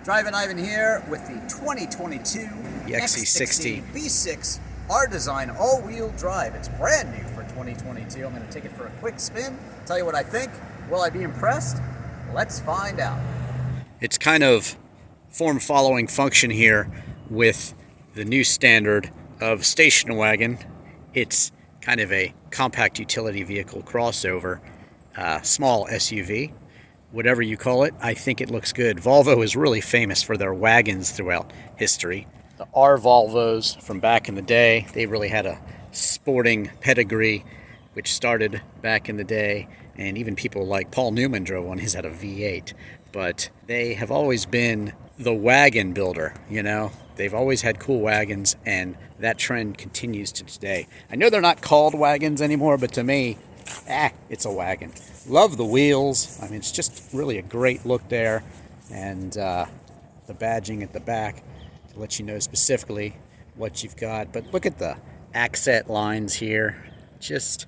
Drivin Ivan here with the 2022 XC60 V6 R-Design all-wheel drive. It's brand new for 2022. I'm going to take it for a quick spin, tell you what I think. Will I be impressed? Let's find out. It's kind of form-following function here with the new standard of station wagon. It's kind of a compact utility vehicle crossover, small SUV. Whatever you call it, I think it looks good. Volvo is really famous for their wagons throughout history. The R Volvos from back in the day, they really had a sporting pedigree, which started back in the day, and even people like Paul Newman drove one. His had a V8, but they have always been the wagon builder, you know? They've always had cool wagons, and that trend continues to today. I know they're not called wagons anymore, but to me, it's a wagon. Love the wheels. I mean, it's just really a great look there. And the badging at the back to let you know specifically what you've got. But look at the accent lines here. Just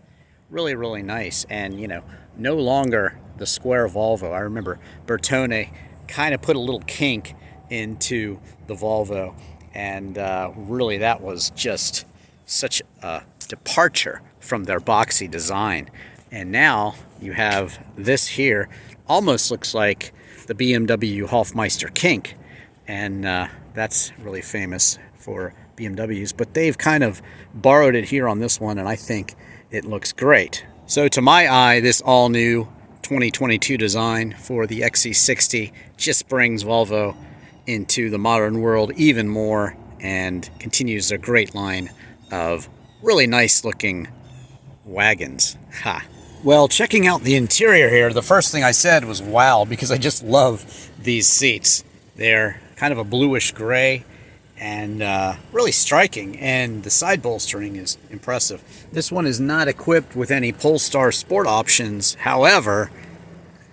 really, really nice. And, you know, no longer the square Volvo. I remember Bertone kind of put a little kink into the Volvo. And really, that was just such a departure from their boxy design. And now you have this here, almost looks like the BMW Hofmeister kink, and that's really famous for BMWs, but they've kind of borrowed it here on this one, and I think it looks great. So to my eye, this all new 2022 design for the XC60 just brings Volvo into the modern world even more and continues a great line of really nice looking wagons. Ha! Well, checking out the interior here, the first thing I said was wow, because I just love these seats. They're kind of a bluish gray and really striking, and the side bolstering is impressive. This one is not equipped with any Polestar Sport options. However,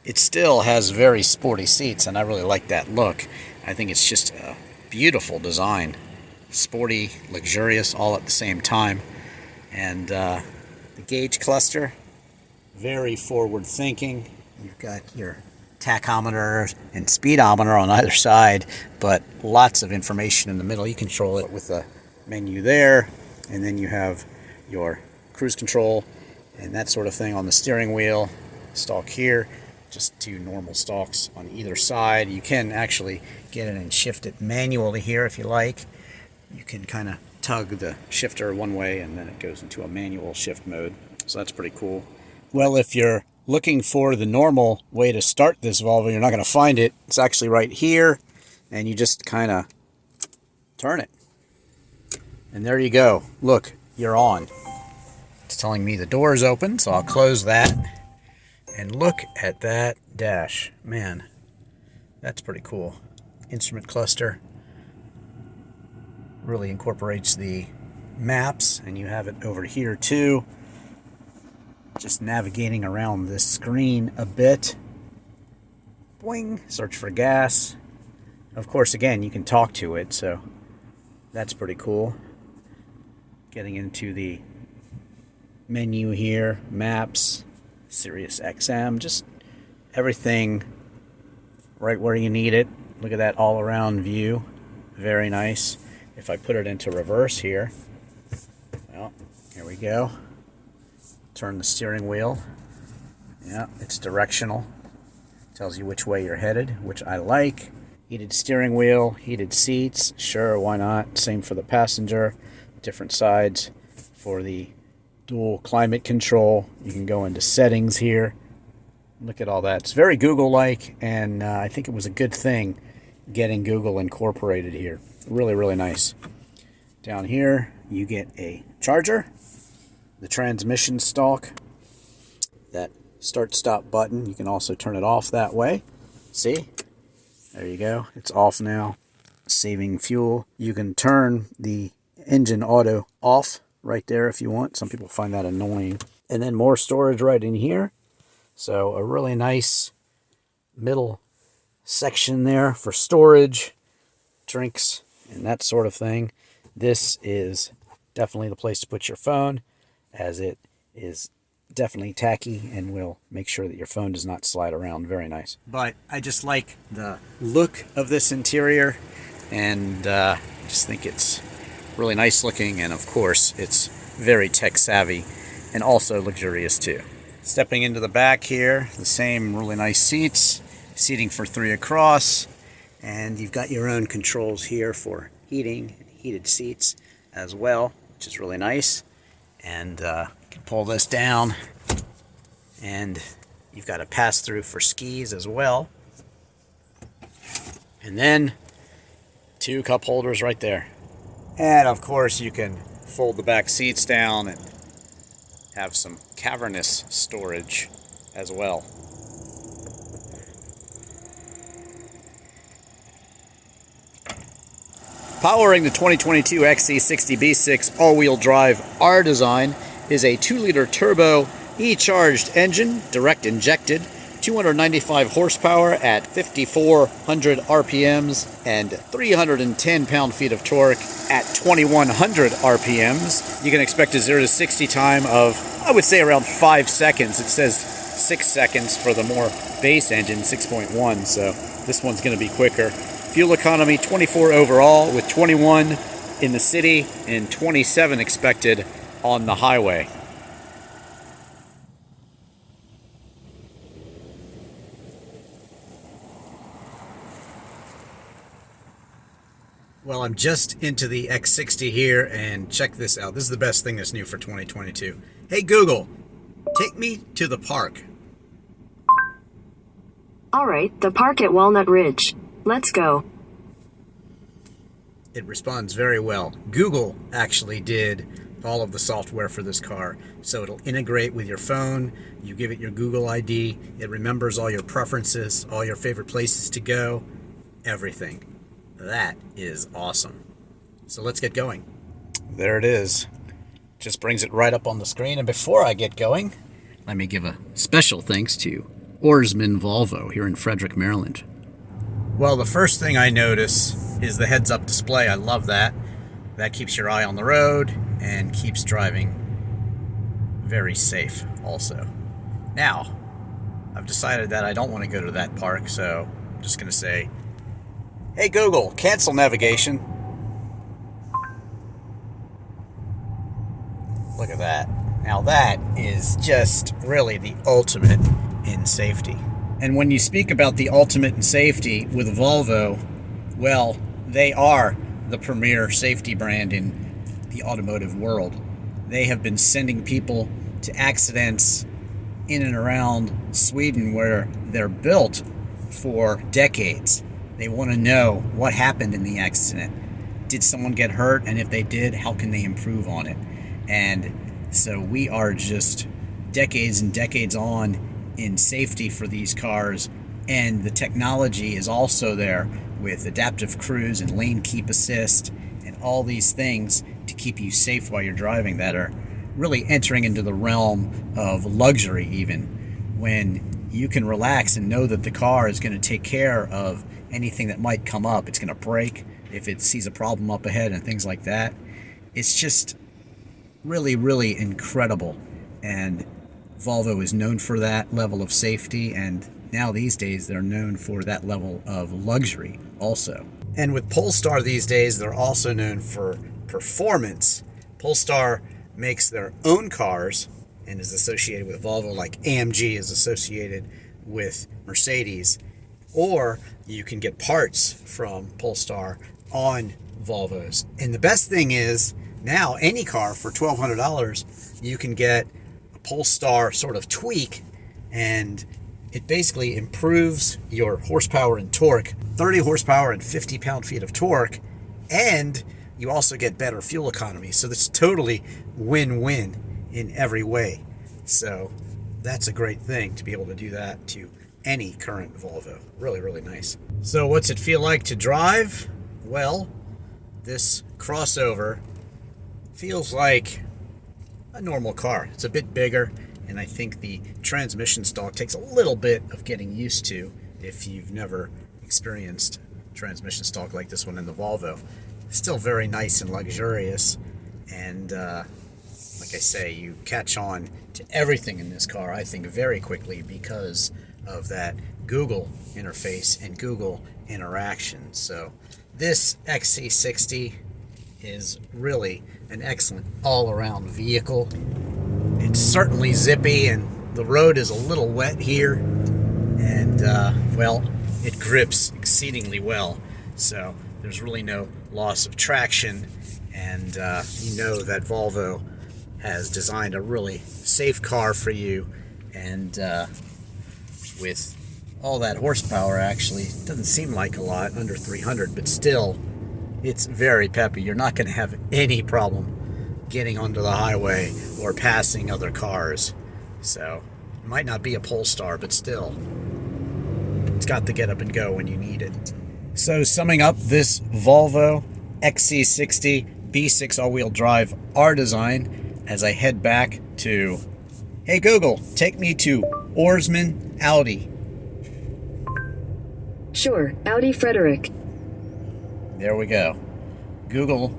it still has very sporty seats, and I really like that look. I think it's just a beautiful design. Sporty, luxurious, all at the same time. And the gauge cluster, very forward thinking. You've got your tachometer and speedometer on either side, but lots of information in the middle. You control it with the menu there, and then you have your cruise control and that sort of thing on the steering wheel. Stalk here, just two normal stalks on either side. You can actually get it and shift it manually here if you like. You can kind of tug the shifter one way and then it goes into a manual shift mode. So that's pretty cool. Well, if you're looking for the normal way to start this Volvo, you're not going to find it. It's actually right here, and you just kind of turn it. And there you go. Look, you're on. It's telling me the door is open, so I'll close that. And look at that dash. Man, that's pretty cool. Instrument cluster really incorporates the maps, and you have it over here too. Just navigating around this screen a bit. Boing, search for gas. Of course, again, you can talk to it, so that's pretty cool. Getting into the menu here, maps, Sirius XM, just everything right where you need it. Look at that all-around view. Very nice. If I put it into reverse here, well, here we go. Turn the steering wheel. Yeah, it's directional. Tells you which way you're headed, which I like. Heated steering wheel, heated seats. Sure, why not? Same for the passenger. Different sides for the dual climate control. You can go into settings here. Look at all that. It's very Google-like, and I think it was a good thing getting Google incorporated here. Really, really nice. Down here, you get a charger. The transmission stalk, that start-stop button, you can also turn it off that way. See? There you go. It's off now. Saving fuel. You can turn the engine auto off right there if you want. Some people find that annoying. And then more storage right in here. So a really nice middle section there for storage, drinks, and that sort of thing. This is definitely the place to put your phone, as it is definitely tacky and will make sure that your phone does not slide around. Very nice. But I just like the look of this interior, and just think it's really nice looking, and of course it's very tech savvy and also luxurious too. Stepping into the back here, the same really nice seats, seating for 3 across, and you've got your own controls here for heating and heated seats as well, which is really nice. And you can pull this down, and you've got a pass-through for skis as well. And then 2 cup holders right there. And of course you can fold the back seats down and have some cavernous storage as well. Powering the 2022 XC60 B6 all-wheel drive R design is a 2-liter turbo E-charged engine, direct injected, 295 horsepower at 5,400 RPMs and 310 pound-feet of torque at 2,100 RPMs. You can expect a 0 to 60 time of, I would say, around 5 seconds. It says 6 seconds for the more base engine, 6.1, so this one's going to be quicker. Fuel economy 24 overall, with 21 in the city and 27 expected on the highway. Well, I'm just into the X60 here, and check this out. This is the best thing that's new for 2022. Hey Google, take me to the park. All right, the park at Walnut Ridge. Let's go. It responds very well. Google actually did all of the software for this car, so it'll integrate with your phone. You give it your Google ID, it remembers all your preferences, all your favorite places to go, everything. That is awesome. So let's get going. There it is. Just brings it right up on the screen. And before I get going, let me give a special thanks to Oarsman Volvo here in Frederick, Maryland. Well, the first thing I notice is the heads-up display. I love that. That keeps your eye on the road and keeps driving very safe also. Now, I've decided that I don't want to go to that park, so I'm just going to say, hey Google, cancel navigation. Look at that. Now that is just really the ultimate in safety. And when you speak about the ultimate in safety with Volvo, well, they are the premier safety brand in the automotive world. They have been sending people to accidents in and around Sweden where they're built for decades. They want to know what happened in the accident. Did someone get hurt? And if they did, how can they improve on it? And so we are just decades and decades on in safety for these cars, and the technology is also there with adaptive cruise and lane keep assist and all these things to keep you safe while you're driving that are really entering into the realm of luxury, even when you can relax and know that the car is going to take care of anything that might come up. It's going to brake if it sees a problem up ahead and things like that. It's just really, really incredible, and Volvo is known for that level of safety, and now these days they're known for that level of luxury also. And with Polestar these days, they're also known for performance. Polestar makes their own cars and is associated with Volvo, like AMG is associated with Mercedes, or you can get parts from Polestar on Volvos. And the best thing is, now any car for $1,200, you can get Polestar sort of tweak, and it basically improves your horsepower and torque, 30 horsepower and 50 pound-feet of torque, and you also get better fuel economy. So it's totally win-win in every way. So that's a great thing to be able to do that to any current Volvo. Really, really nice. So what's it feel like to drive? Well, this crossover feels like a normal car. It's a bit bigger, and I think the transmission stalk takes a little bit of getting used to if you've never experienced transmission stalk like this one in the Volvo. Still very nice and luxurious, and like I like I say, you catch on to everything in this car, I think, very quickly because of that Google interface and Google interaction. So this XC60 is really an excellent all-around vehicle. It's certainly zippy, and the road is a little wet here, and well, it grips exceedingly well, so there's really no loss of traction. And you know that Volvo has designed a really safe car for you, and with all that horsepower, actually, it doesn't seem like a lot, under 300, but still, it's very peppy. You're not going to have any problem getting onto the highway or passing other cars. So, it might not be a Polestar, but still, it's got the get up and go when you need it. So, summing up this Volvo XC60 B6 all-wheel drive R design, as I head back to, hey Google, take me to Oarsman Audi. Sure, Audi Frederick. There we go. Google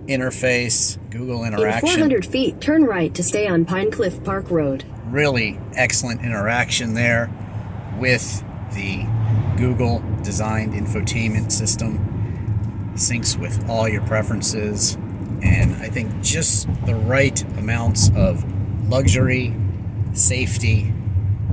interface, Google In interaction. 400 feet, turn right to stay on Pine Cliff Park Road. Really excellent interaction there with the Google designed infotainment system. Syncs with all your preferences, and I think just the right amounts of luxury, safety,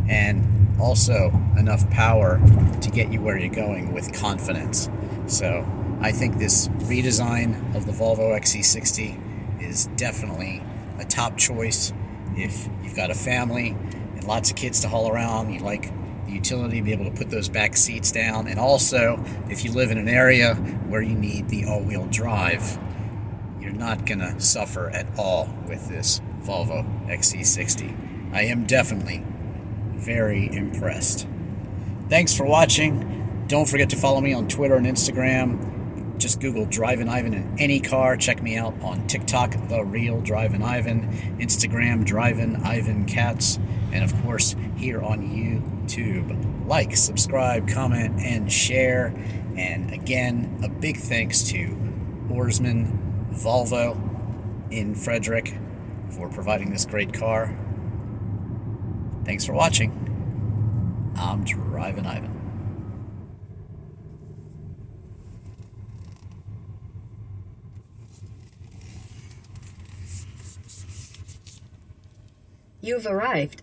and also enough power to get you where you're going with confidence. So I think this redesign of the Volvo XC60 is definitely a top choice if you've got a family and lots of kids to haul around. You like the utility to be able to put those back seats down, and also if you live in an area where you need the all-wheel drive, you're not gonna suffer at all with this Volvo XC60. I am definitely very impressed. Thanks for watching. Don't forget to follow me on Twitter and Instagram. Just Google Drivin Ivan in any car. Check me out on TikTok, The Real Drivin Ivan, Instagram, Drivin Ivan Cats, and of course here on YouTube. Like, subscribe, comment, and share. And again, a big thanks to Oarsman Volvo in Frederick for providing this great car. Thanks for watching. I'm Drivin Ivan. You've arrived.